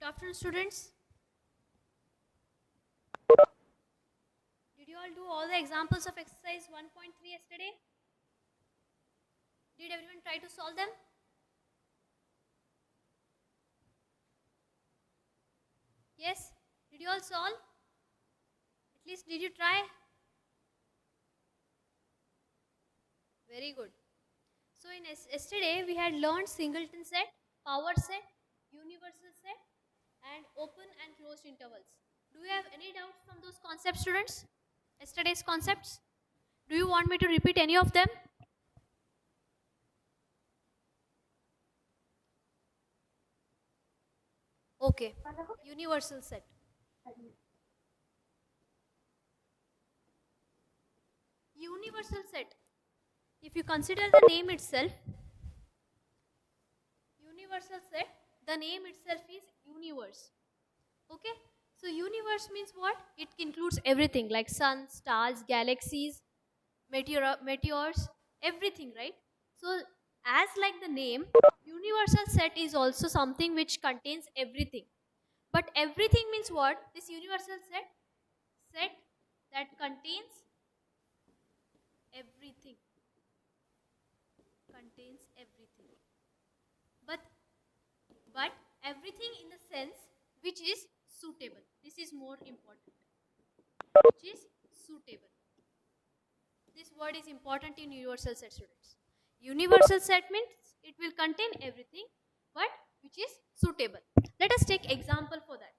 afternoon, students. Did you all do all the examples of exercise 1.3 yesterday? Did everyone try to solve them? Yes? Did you all solve? At least did you try? Very good. So in yesterday we had learned singleton set, power set, universal set and open and closed intervals. Do you have any doubts from those concepts, students? Yesterday's concepts? Do you want me to repeat any of them? Okay. Universal set. Universal set. If you consider the name itself, universal set, the name itself is universe. Okay? So universe means what? It includes everything like sun, stars, galaxies, meteors, everything, right? So as like the name, universal set is also something which contains everything. But everything means what? This universal set that contains everything. Contains everything. But everything in the sense which is suitable. This is more important. Which is suitable. This word is important in universal set, students. Universal set means it will contain everything, but which is suitable. Let us take example for that.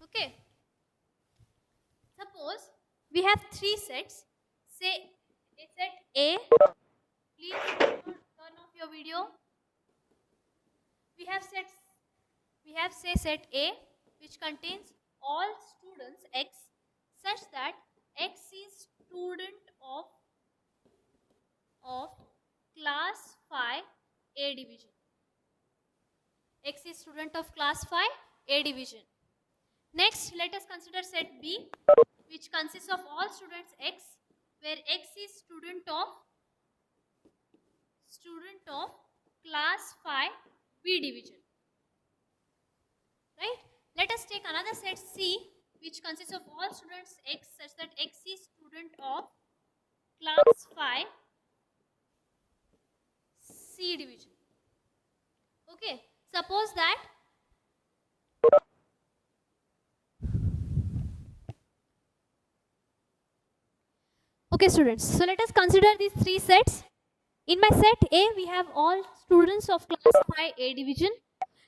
Okay. Suppose we have three sets. Say a set A. Please turn off your video. We have say set A which contains all students X such that X is student of class 5 A division. X is student of class 5 A division. Next, let us consider set B which consists of all students X where X is student of class 5 B division. Right? Let us take another set C which consists of all students X such that X is student of class 5 C division. Okay. Suppose that okay, students. So let us consider these three sets. In my set A, we have all students of class 5 A division.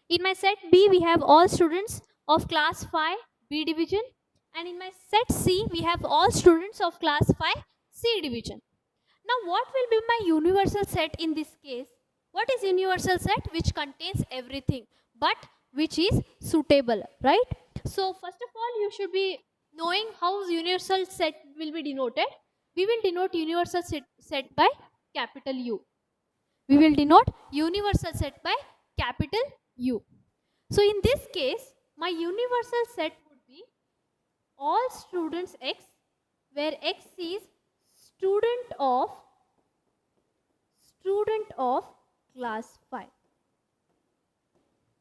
In my set B, we have all students of class 5 B division. And in my set C, we have all students of class 5 C division. Now, what will be my universal set in this case? What is universal set? Which contains everything, but which is suitable, right? So, first of all, you should be knowing how universal set will be denoted. We will denote universal set by capital U. We will denote universal set by capital U. So in this case, my universal set would be all students X, where X is student of class 5.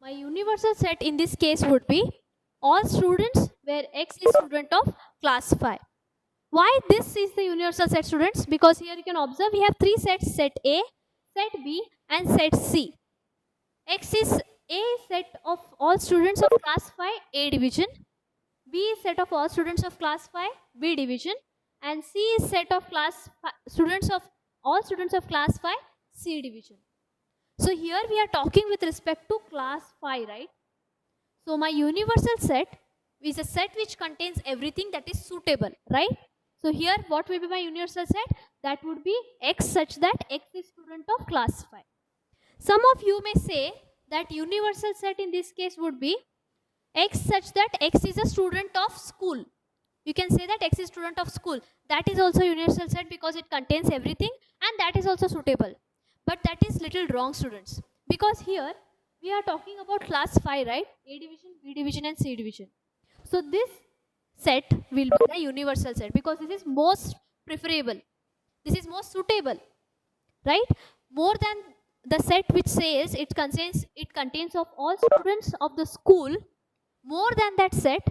My universal set in this case would be all students where X is student of class 5. Why this is the universal set, students? Because here you can observe we have three sets, set A, set B and set C. X is A set of all students of class 5 A division, B is set of all students of class 5 B division and C is set of all students of class 5 C division. So here we are talking with respect to class 5, right? So my universal set is a set which contains everything that is suitable, right? So here what will be my universal set? That would be X such that X is student of class 5. Some of you may say that universal set in this case would be X such that X is a student of school. You can say that X is student of school. That is also universal set because it contains everything and that is also suitable. But that is little wrong, students. Because here we are talking about class 5, right? A division, B division and C division. So this set will be the universal set because this is most preferable. This is most suitable, right? More than the set which says it contains of all students of the school more than that set,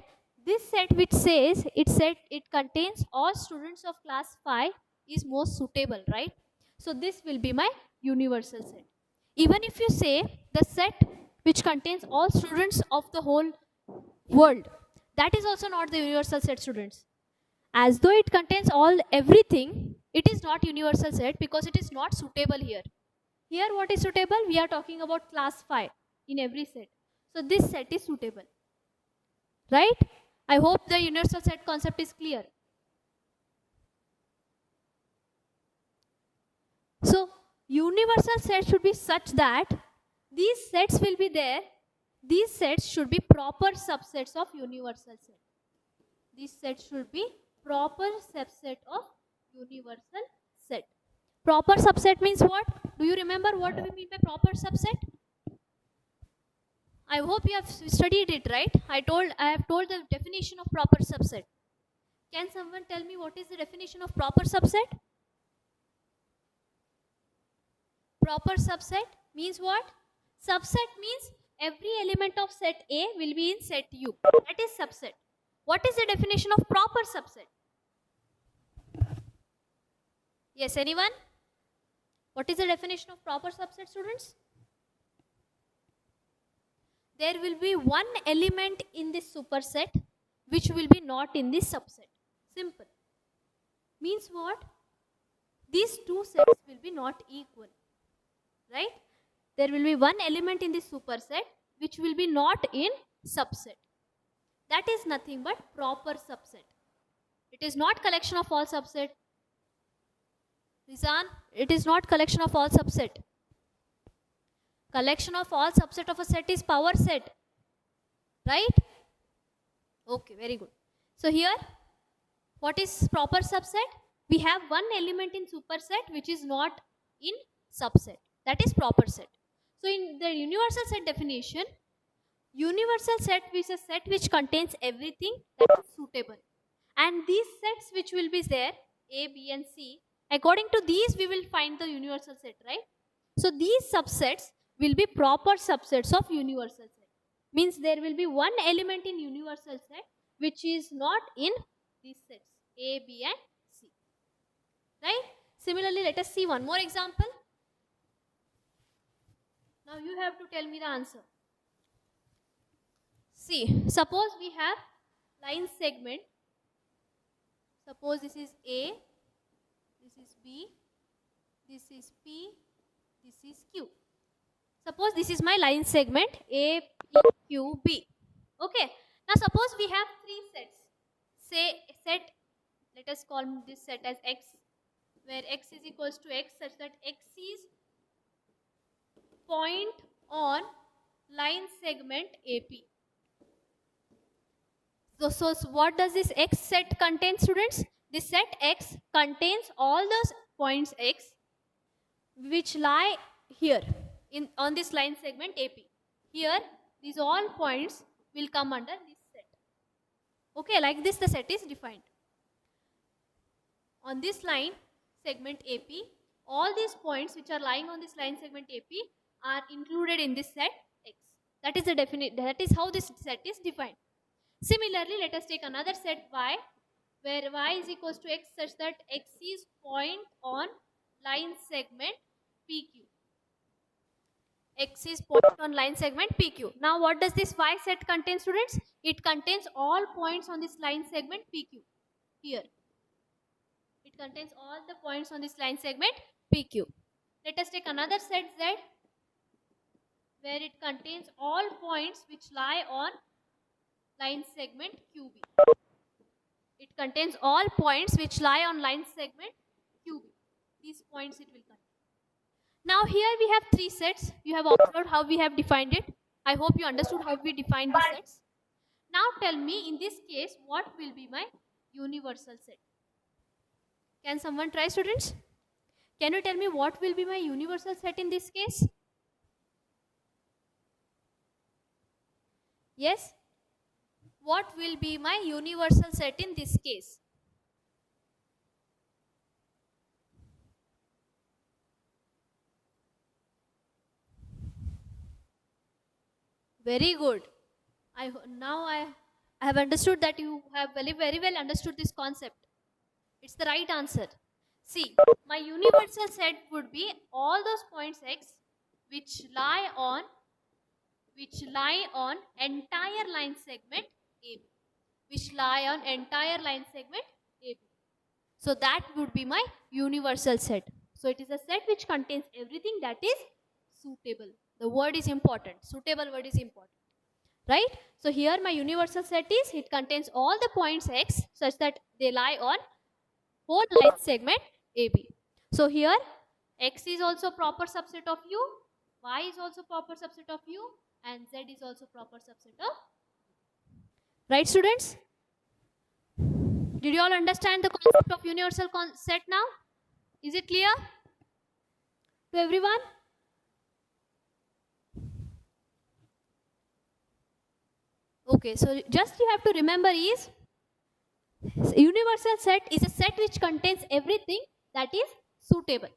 this set which says it contains all students of class 5 is most suitable, right? So this will be my universal set. Even if you say the set which contains all students of the whole world, that is also not the universal set, students. As though it contains all everything, it is not universal set because it is not suitable here. Here what is suitable? We are talking about class 5 in every set. So this set is suitable. Right? I hope the universal set concept is clear. So universal set should be such that these sets will be there. These sets should be proper subsets of universal set. These sets should be proper subset of universal set. Proper subset means what? Do you remember what we mean by proper subset? I hope you have studied it, right? I have told the definition of proper subset. Can someone tell me what is the definition of proper subset? Proper subset means what? Subset means every element of set A will be in set U. That is subset. What is the definition of proper subset? Yes, anyone? What is the definition of proper subset, students? There will be one element in this superset which will be not in this subset. Simple. Means what? These two sets will be not equal. Right? There will be one element in this superset which will be not in subset. That is nothing but proper subset. It is not collection of all subset. Rizan, it is not collection of all subset. Collection of all subset of a set is power set. Right? Okay, very good. So here, what is proper subset? We have one element in superset which is not in subset. That is proper set. So in the universal set definition, universal set is a set which contains everything that is suitable. And these sets which will be there, A, B and C, according to these we will find the universal set, right? So these subsets will be proper subsets of universal set. Means there will be one element in universal set which is not in these sets, A, B and C. Right? Similarly, let us see one more example. Now you have to tell me the answer. See, suppose we have line segment. Suppose this is A, this is B, this is P, this is Q. Suppose this is my line segment A, P, Q, B. Okay. Now suppose we have three sets. Say set, let us call this set as X, where X is equals to X such that X is point on line segment AP. So what does this X set contain, students? This set X contains all those points X which lie here on this line segment AP. Here, these all points will come under this set. Okay, like this the set is defined. On this line segment AP, all these points which are lying on this line segment AP are included in this set X. That is the that is how this set is defined. Similarly, let us take another set Y, where Y is equals to X such that X is point on line segment PQ. X is point on line segment PQ. Now what does this Y set contain, students? It contains all points on this line segment PQ. Here. It contains all the points on this line segment PQ. Let us take another set Z, where it contains all points which lie on line segment QB. It contains all points which lie on line segment QB. These points it will contain. Now here we have three sets. You have observed how we have defined it. I hope you understood how we defined the sets. Now tell me, in this case, what will be my universal set? Can someone try, students? Can you tell me what will be my universal set in this case? Yes? What will be my universal set in this case? Very good. Now I have understood that you have very well understood this concept. It's the right answer. See, my universal set would be all those points x which lie on entire line segment AB. Which lie on entire line segment AB. So that would be my universal set. So it is a set which contains everything that is suitable. The word is important. Suitable word is important. Right? So here my universal set is, it contains all the points x such that they lie on whole line segment AB. So here x is also proper subset of u, y is also proper subset of u, and z is also proper subset of. Right, students? Did you all understand the concept of universal set now? Is it clear to everyone? Okay, so just you have to remember is, universal set is a set which contains everything that is suitable.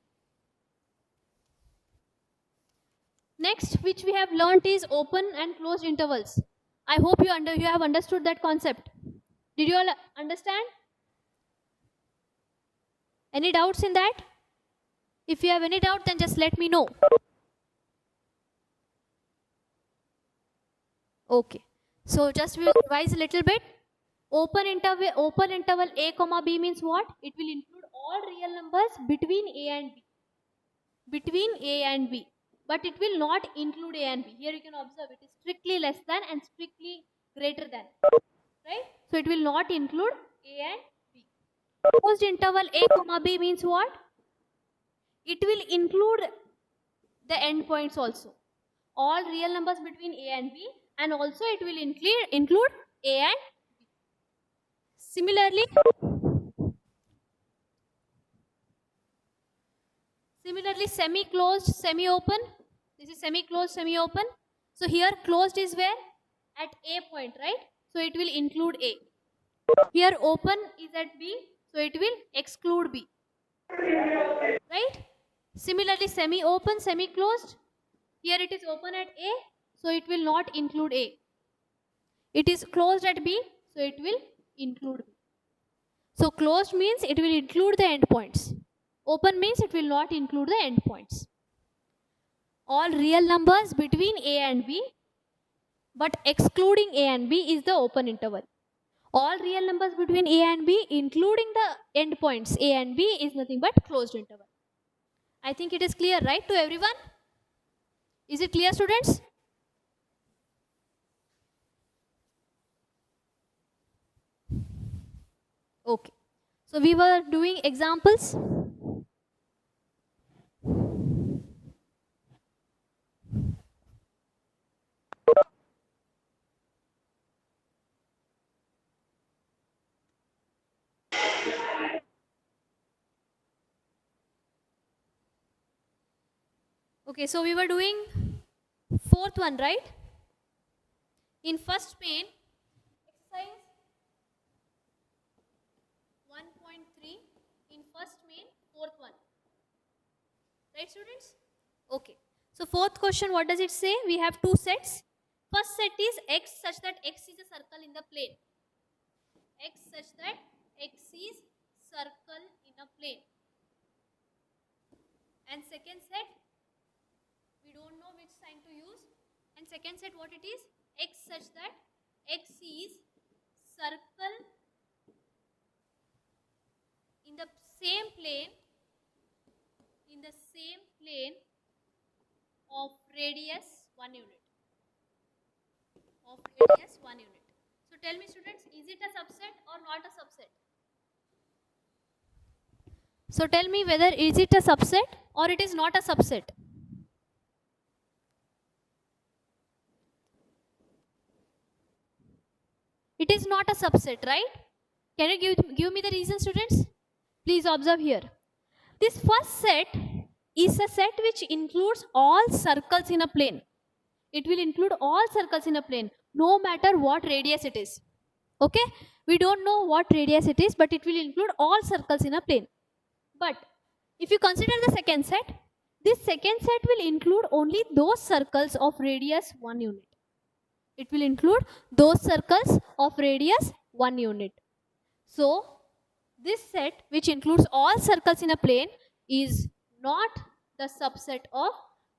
Next, which we have learnt is open and closed intervals. I hope you have understood that concept. Did you all understand? Any doubts in that? If you have any doubt, then just let me know. Okay. So just we will revise a little bit. Open interval a comma b means what? It will include all real numbers between a and b. Between a and b. But it will not include a and b. Here you can observe it is strictly less than and strictly greater than. Right? So it will not include a and b. Closed interval a comma b means what? It will include the endpoints also. All real numbers between a and b, and also it will include a and b. Similarly, semi-closed, semi-open. This is semi-closed, semi-open. So here closed is where? At a point, right? So it will include a. Here open is at b, so it will exclude b. Right? Similarly, semi-open, semi-closed. Here it is open at a, so it will not include a. It is closed at b, so it will include b. So closed means it will include the endpoints. Open means it will not include the endpoints. All real numbers between a and b, but excluding a and b is the open interval. All real numbers between a and b, including the endpoints a and b, is nothing but closed interval. I think it is clear, right, to everyone? Is it clear, students? Okay. So we were doing examples. Okay, so we were doing fourth one, right? In first pane, exercise 1.3, in first main, fourth one. Right, students? Okay. So fourth question, what does it say? We have two sets. First set is x such that x is a circle in the plane. X such that x is circle in a plane. And second set, we don't know which sign to use. And second set, what it is? X such that x is circle in the same plane, of radius 1 unit. So tell me, students, is it a subset or not a subset? So tell me whether is it a subset or it is not a subset. It is not a subset, right? Can you give me the reason, students? Please observe here. This first set is a set which includes all circles in a plane. It will include all circles in a plane, no matter what radius it is. Okay? We don't know what radius it is, but it will include all circles in a plane. But if you consider the second set, this second set will include only those circles of radius 1 unit. It will include those circles of radius 1 unit. So this set, which includes all circles in a plane, is not the subset of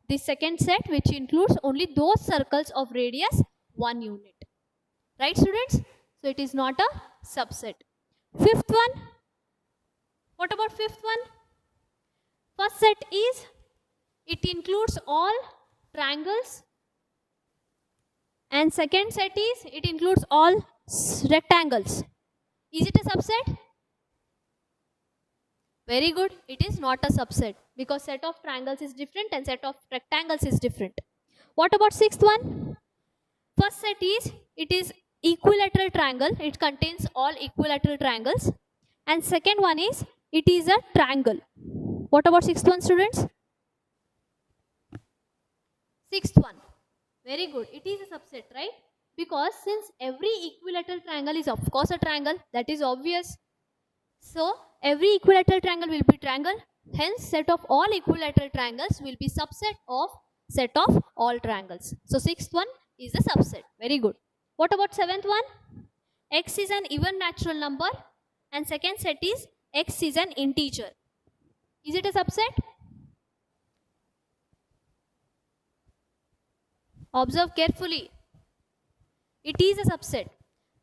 the second set, which includes only those circles of radius 1 unit. Right, students? So it is not a subset. Fifth one. What about fifth one? First set is, it includes all triangles, and second set is, it includes all rectangles. Is it a subset? Very good. It is not a subset because set of triangles is different and set of rectangles is different. What about sixth one? First set is, it is equilateral triangle. It contains all equilateral triangles. And second one is, it is a triangle. What about sixth one, students? Sixth one. Very good. It is a subset, right? Because since every equilateral triangle is of course a triangle, that is obvious. So every equilateral triangle will be triangle. Hence set of all equilateral triangles will be subset of set of all triangles. So sixth one is a subset. Very good. What about seventh one? X is an even natural number and second set is X is an integer. Is it a subset? Observe carefully. It is a subset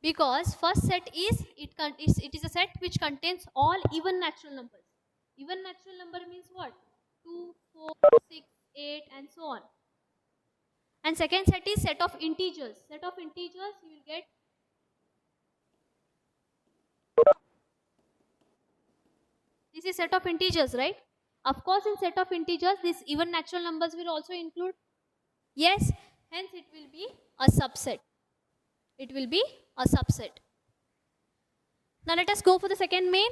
because first set is, it is a set which contains all even natural numbers. Even natural number means what? 2, 4, 6, 8 and so on. And second set is set of integers. Set of integers you will get this is set of integers, right? Of course in set of integers these even natural numbers will also include. Yes, hence it will be a subset. It will be a subset. Now let us go for the second main.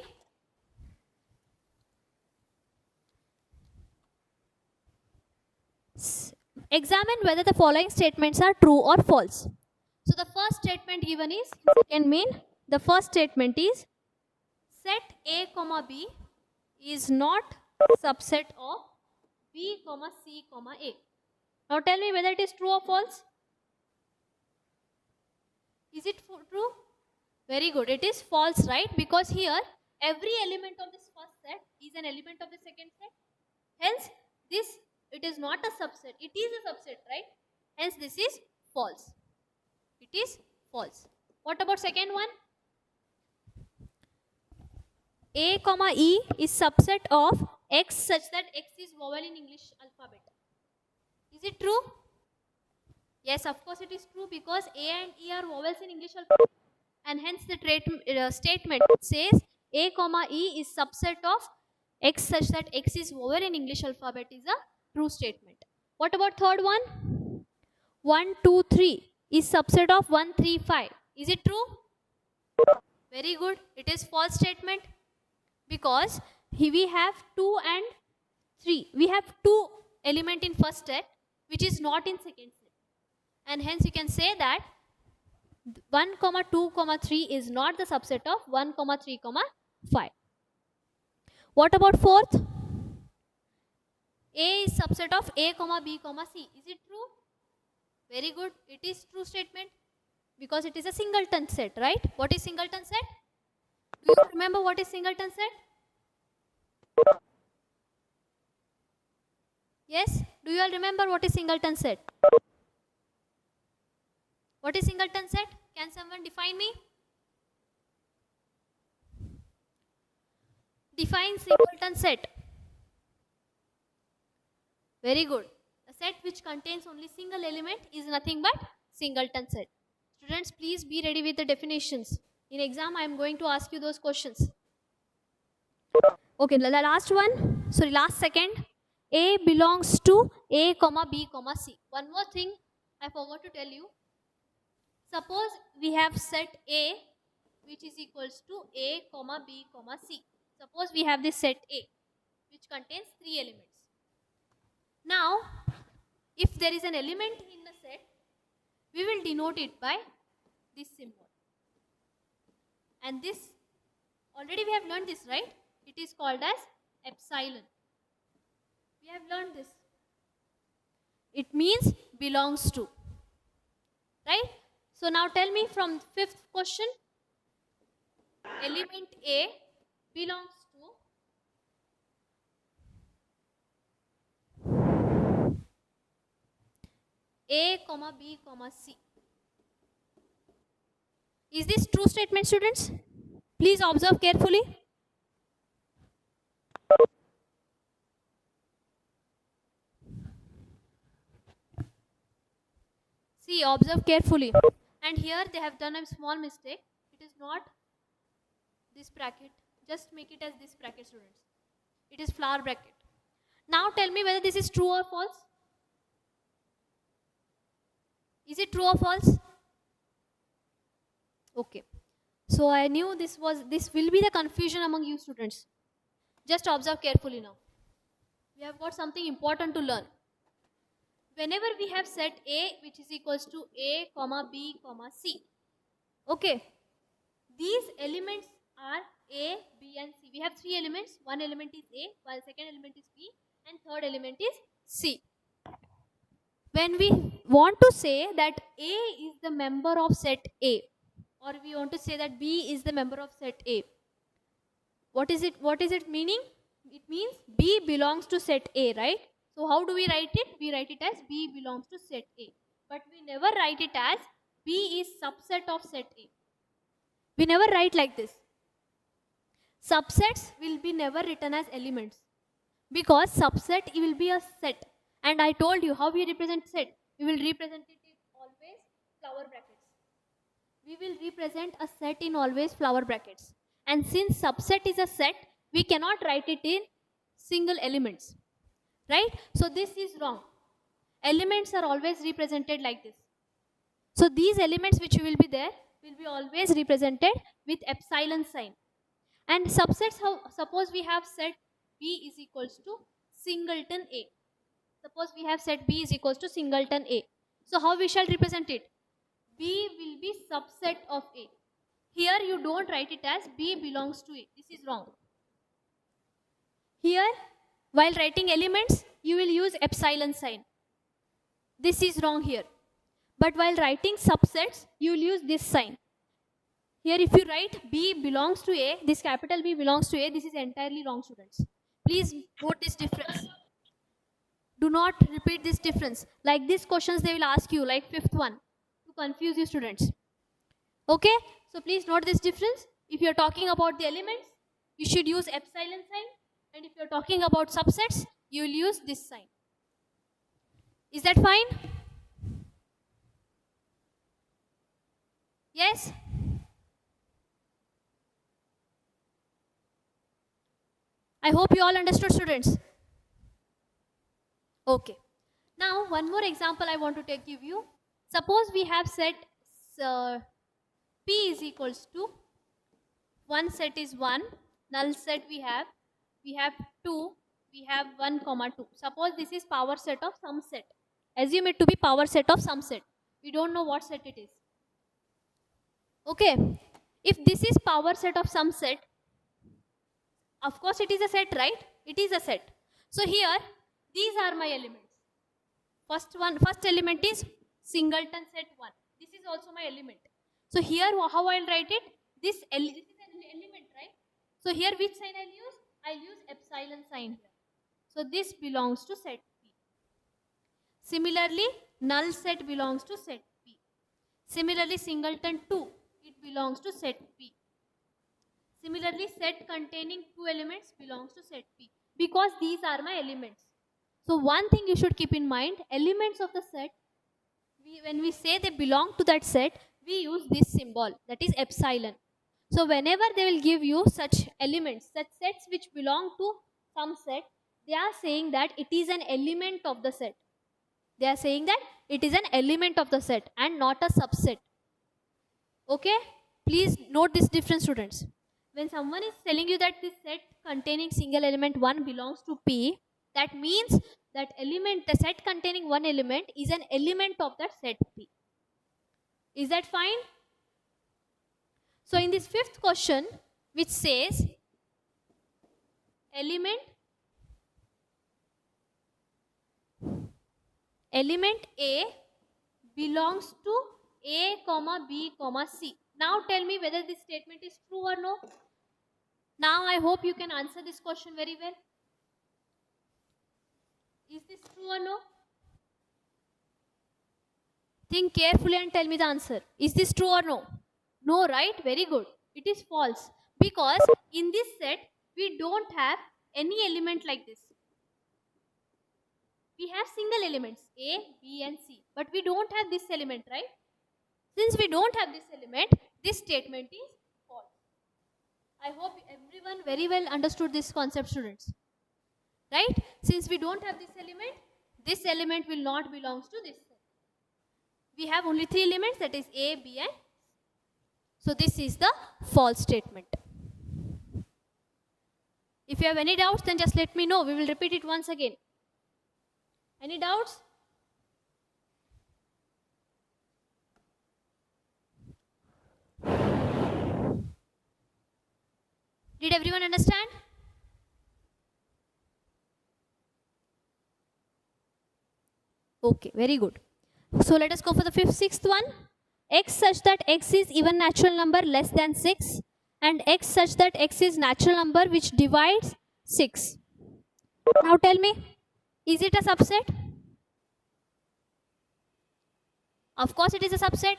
Examine whether the following statements are true or false. So the first statement given is, second main, the first statement is, set A comma B is not subset of B comma C comma A. Now tell me whether it is true or false. Is it true? Very good. It is false, right? Because here every element of this first set is an element of the second set. Hence this, it is not a subset. It is a subset, right? Hence this is false. It is false. What about second one? A comma E is subset of X such that X is vowel in English alphabet. Is it true? Yes, of course it is true because A and E are vowels in English alphabet, and hence the statement says A comma E is subset of X such that X is vowel in English alphabet is a true statement. What about third one? 1, 2, 3 is subset of 1, 3, 5. Is it true? Very good. It is false statement because here we have 2 and 3. We have 2 element in first set which is not in second set. And hence you can say that 1, 2, 3 is not the subset of 1, 3, 5. What about fourth? A is subset of A, B, C. Is it true? Very good. It is true statement because it is a singleton set, right? What is singleton set? Do you remember what is singleton set? Yes? Do you all remember what is singleton set? What is singleton set? Can someone define me? Define singleton set. Very good. A set which contains only single element is nothing but singleton set. Students, please be ready with the definitions. In exam, I am going to ask you those questions. Okay, the last one. Sorry, last second. A belongs to A, B, C. One more thing I forgot to tell you. Suppose we have set A which is equals to A, B, C. Suppose we have this set A which contains 3 elements. Now, if there is an element in the set, we will denote it by this symbol. And this, already we have learned this, right? It is called as epsilon. We have learned this. It means belongs to. right? So now tell me from fifth question, element A belongs to A, comma B, comma C. Is this true statement, students? Please observe carefully. See, observe carefully. And here they have done a small mistake. It is not this bracket. Just make it as this bracket, students. It is flower bracket. Now tell me whether this is true or false. Is it true or false? Okay. So I knew this will be the confusion among you students. Just observe carefully now. We have got something important to learn. Whenever we have set A which is equals to A, comma B, comma C. Okay. These elements are A, B and C. We have three elements. One element is A, while second element is B and third element is C. When we want to say that A is the member of set A, or we want to say that B is the member of set A, what is it meaning? It means B belongs to set A, right? So how do we write it? We write it as B belongs to set A. But we never write it as B is subset of set A. We never write like this. Subsets will be never written as elements, because subset will be a set. And I told you how we represent set. We will represent it in always flower brackets. We will represent a set in always flower brackets. And since subset is a set, we cannot write it in single elements, right? So this is wrong. Elements are always represented like this. So these elements which will be there will be always represented with epsilon sign. And subsets, suppose we have set B is equals to singleton A. Suppose we have set B is equals to singleton A. So how we shall represent it? B will be subset of A. Here you don't write it as B belongs to A. This is wrong. Here, while writing elements, you will use epsilon sign. This is wrong here. But while writing subsets, you will use this sign. Here if you write B belongs to A, this capital B belongs to A, this is entirely wrong, students. Please note this difference. Do not repeat this difference. Like these questions they will ask you, like fifth one, to confuse you students. Okay, so please note this difference. If you are talking about the elements, you should use epsilon sign, and if you are talking about subsets, you will use this sign. Is that fine? Yes? I hope you all understood, students. Okay. Now one more example I want to give you. Suppose we have set P is equals to, one set is 1, null set we have 2, we have 1 comma 2. Suppose this is power set of some set. Assume it to be power set of some set. We don't know what set it is. Okay. If this is power set of some set, of course it is a set, right? It is a set. So here, these are my elements. First element is singleton set 1. This is also my element. So here, how I'll write it? This is an element, right? So here, which sign I'll use? I'll use epsilon sign here. So this belongs to set P. Similarly, null set belongs to set P. Similarly, singleton 2, it belongs to set P. Similarly, set containing two elements belongs to set P, because these are my elements. So one thing you should keep in mind, elements of the set, when we say they belong to that set, we use this symbol, that is epsilon. So whenever they will give you such elements, such sets which belong to some set, they are saying that it is an element of the set. They are saying that it is an element of the set and not a subset. Okay? Please note this difference, students. When someone is telling you that this set containing single element 1 belongs to P, that means that element, the set containing one element is an element of that set P. Is that fine? So in this fifth question, which says element A belongs to A, B, C. Now tell me whether this statement is true or no. Now I hope you can answer this question very well. Is this true or no? Think carefully and tell me the answer. Is this true or no? No, right? Very good. It is false. Because in this set, we don't have any element like this. We have single elements A, B and C. But we don't have this element, right? Since we don't have this element, this statement is false. I hope everyone very well understood this concept, students. Right? Since we don't have this element will not belong to this set. We have only three elements, that is A, B and C. So this is the false statement. If you have any doubts, then just let me know. We will repeat it once again. Any doubts? Did everyone understand? Okay, very good. So let us go for the sixth one. X such that x is even natural number less than 6 and x such that x is natural number which divides 6. Now tell me, is it a subset? Of course it is a subset,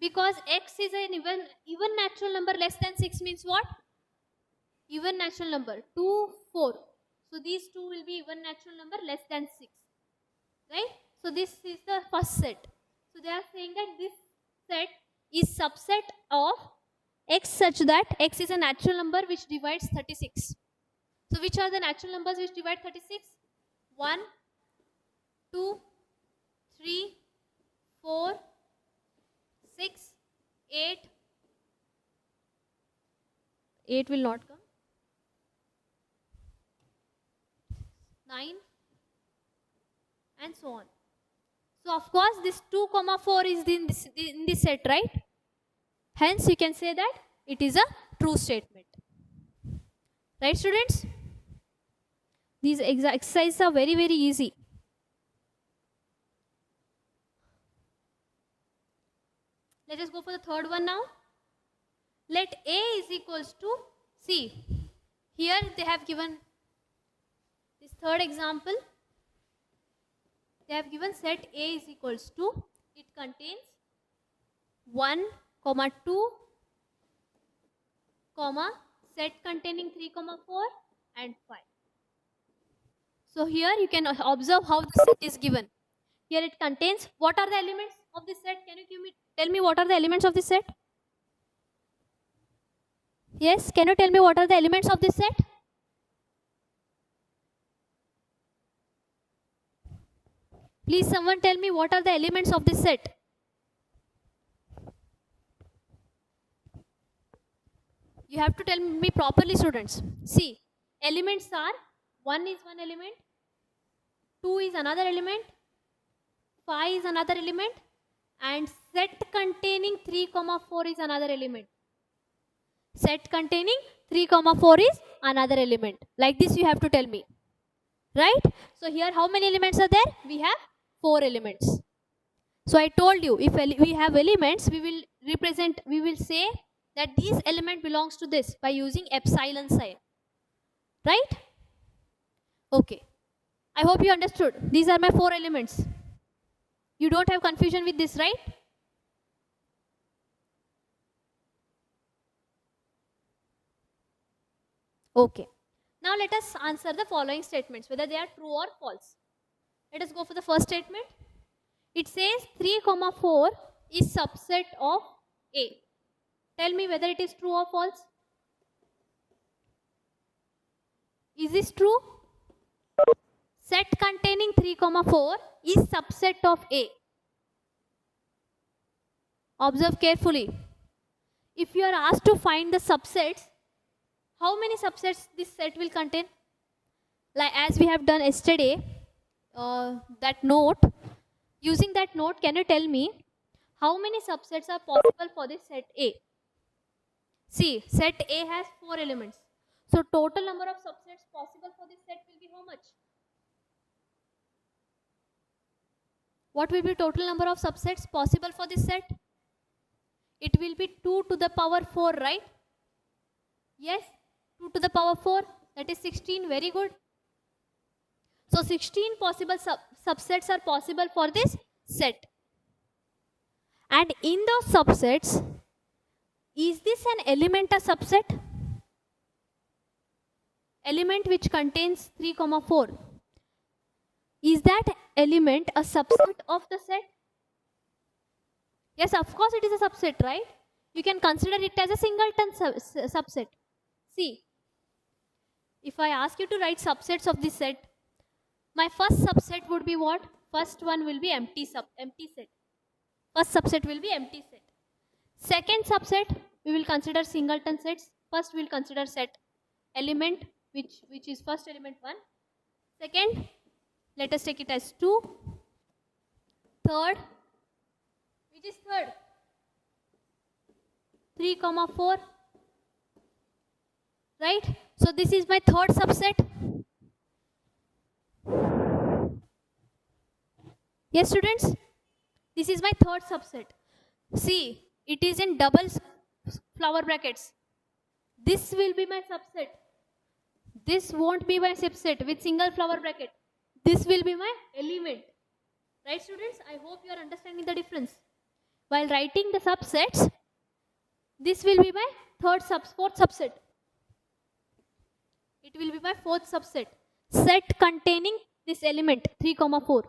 because x is an even natural number less than 6 means what? Even natural number 2, 4. So these two will be even natural number less than 6. Right? So this is the first set. So they are saying that this set is subset of x such that x is a natural number which divides 36. So which are the natural numbers which divide 36? 1, 2, 3, 4, 6, 8. 8 will not come. 9 and so on. So of course this 2, 4 is in this set, right? Hence you can say that it is a true statement. Right, students? These exercises are very, very easy. Let us go for the third one now. Let A is equals to C. Here they have given this third example. They have given set A is equals to, it contains 1, 2, set containing 3, 4 and 5. So here you can observe how the set is given. Here it contains, what are the elements of this set? Can you tell me what are the elements of this set? Yes, can you tell me what are the elements of this set? Please someone tell me what are the elements of this set? You have to tell me properly, students. See, elements are 1 is one element, 2 is another element, 5 is another element, and set containing 3, 4 is another element. Set containing 3, 4 is another element. Like this you have to tell me. Right? So here how many elements are there? We have 4 elements. So I told you, if we have elements, we will say that this element belongs to this by using epsilon sign. Right? Okay. I hope you understood. These are my 4 elements. You don't have confusion with this, right? Okay. Now let us answer the following statements, whether they are true or false. Let us go for the first statement. It says 3, 4 is subset of A. Tell me whether it is true or false. Is this true? Set containing 3, 4 is subset of A. Observe carefully. If you are asked to find the subsets, how many subsets this set will contain? Like as we have done yesterday, that note. Using that note, can you tell me how many subsets are possible for this set A? See, set A has 4 elements. So total number of subsets possible for this set will be how much? What will be total number of subsets possible for this set? It will be 2 to the power 4, right? Yes, 2 to the power 4, that is 16. Very good. So 16 possible subsets are possible for this set. And in those subsets, is this an element a subset? Element which contains 3, 4. Is that element a subset of the set? Yes, of course it is a subset, right? You can consider it as a singleton subset. See, if I ask you to write subsets of this set, my first subset would be what? First one will be empty set. First subset will be empty set. Second subset, we will consider singleton sets. First we will consider set element, which is first element 1. Second, let us take it as 2. Third, which is third? 3, 4. Right? So this is my third subset. Yes, students? This is my third subset. See, it is in double flower brackets. This will be my subset. This won't be my subset with single flower bracket. This will be my element. Right, students? I hope you are understanding the difference. While writing the subsets, this will be my fourth subset. It will be my fourth subset. Set containing this element 3, 4.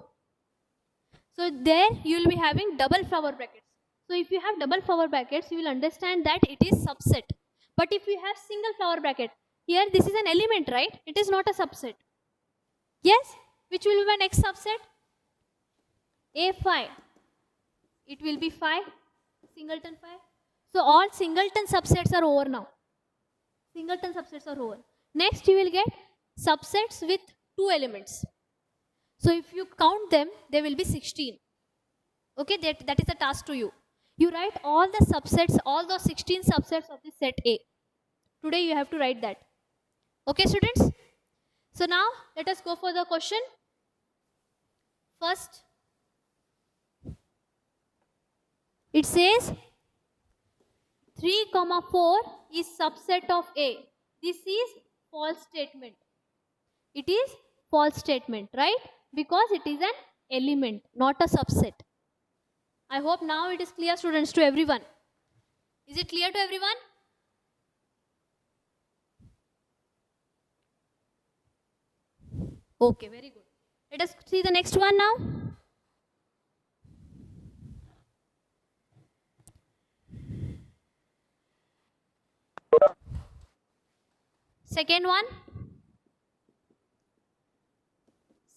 So there you will be having double flower brackets. So if you have double flower brackets, you will understand that it is subset. But if you have single flower bracket, here this is an element, right? It is not a subset. Yes? Which will be my next subset? A5. It will be 5. Singleton 5. So all singleton subsets are over now. Singleton subsets are over. Next you will get subsets with 2 elements. So if you count them, there will be 16. Okay, that is a task to you. You write all the subsets, all those 16 subsets of the set A. Today you have to write that. Okay, students? So now let us go for the question. First, it says 3, 4 is subset of A. This is false statement. It is false statement, right? Because it is an element, not a subset. I hope now it is clear, students, to everyone. Is it clear to everyone? Okay, very good. Let us see the next one now. Second one.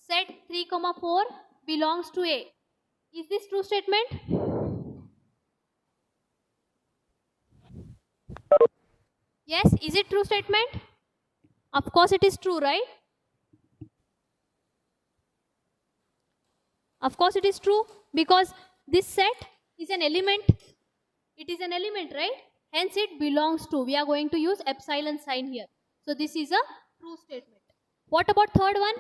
Set 3, 4 belongs to A. Is this true statement? Yes, is it true statement? Of course it is true, right? Of course it is true, because this set is an element. It is an element, right? Hence it belongs to. We are going to use epsilon sign here. So this is a true statement. What about third one?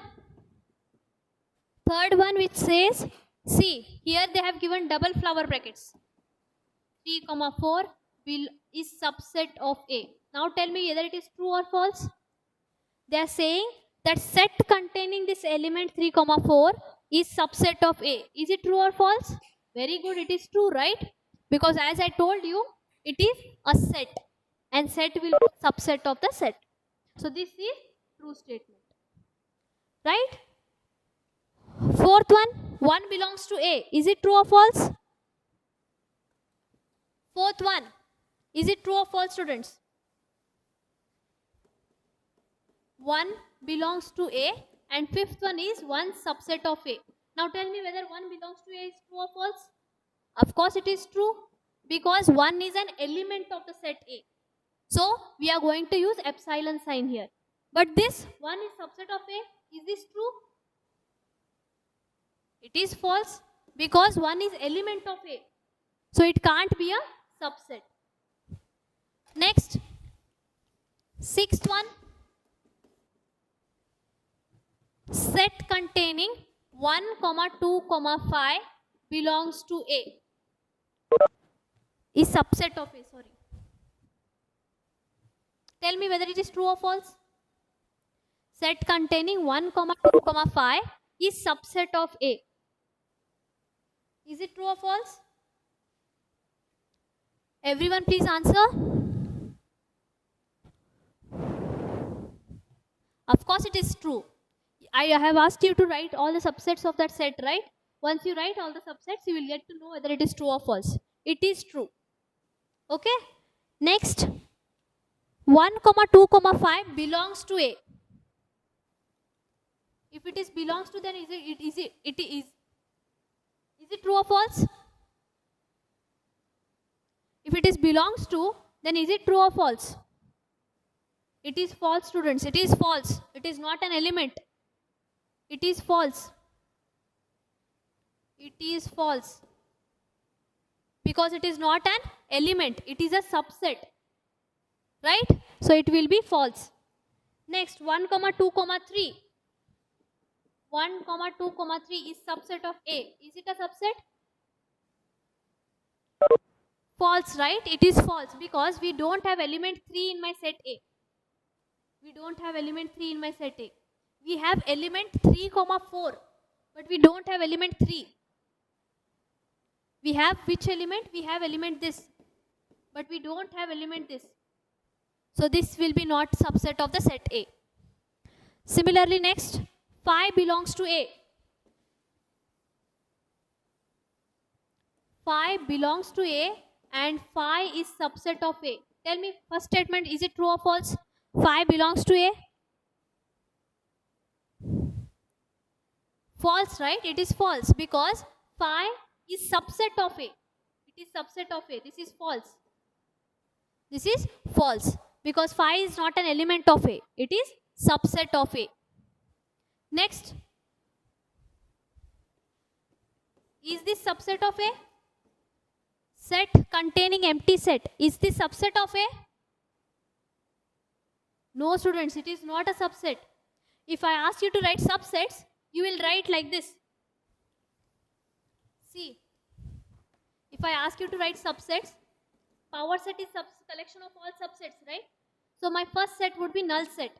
Third one, which says, see, here they have given double flower brackets. 3, 4 is subset of A. Now tell me whether it is true or false. They are saying that set containing this element 3, 4 is subset of A. Is it true or false? Very good, it is true, right? Because as I told you, it is a set, and set will be subset of the set. So this is true statement, right? Fourth one, 1 belongs to A. Is it true or false? Fourth one, is it true or false, students? 1 belongs to A, and fifth one is one subset of A. Now tell me whether 1 belongs to A is true or false? Of course it is true, because 1 is an element of the set A. So we are going to use epsilon sign here. But this 1 is subset of A. Is this true? It is false, because 1 is element of A. So it can't be a subset. Next, sixth one. Set containing 1, 2, 5 belongs to A. is subset of A. Sorry. Tell me whether it is true or false. Set containing 1, 2, 5 is subset of A. Is it true or false? Everyone please answer. Of course it is true. I have asked you to write all the subsets of that set, right? Once you write all the subsets, you will get to know whether it is true or false. It is true. Okay? Next, 1, 2, 5 belongs to A. If it is belongs to, then is it true or false? If it is belongs to, then is it true or false? It is false, students. It is false. It is not an element. It is false. It is false. Because it is not an element. It is a subset. Right? So it will be false. Next, 1, 2, 3. 1, 2, 3 is subset of A. Is it a subset? False, right? It is false because we don't have element 3 in my set A. We don't have element 3 in my set A. We have element 3, 4, but we don't have element 3. We have which element? We have element this, but we don't have element this. So this will be not subset of the set A. Similarly, next, 5 belongs to A. 5 belongs to A and 5 is subset of A. Tell me, first statement, is it true or false? 5 belongs to A? False, right? It is false because 5 is subset of A. It is subset of A. This is false. This is false because 5 is not an element of A. It is subset of A. Next, is this subset of A? Set containing empty set. Is this subset of A? No, students, it is not a subset. If I ask you to write subsets, you will write like this. See, if I ask you to write subsets, power set is collection of all subsets, right? So my first set would be null set.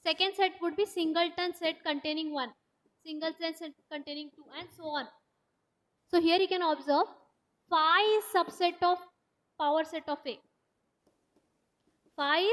Second set would be singleton set containing 1. Singleton set containing 2 and so on. So here you can observe 5 is subset of power set of A. 5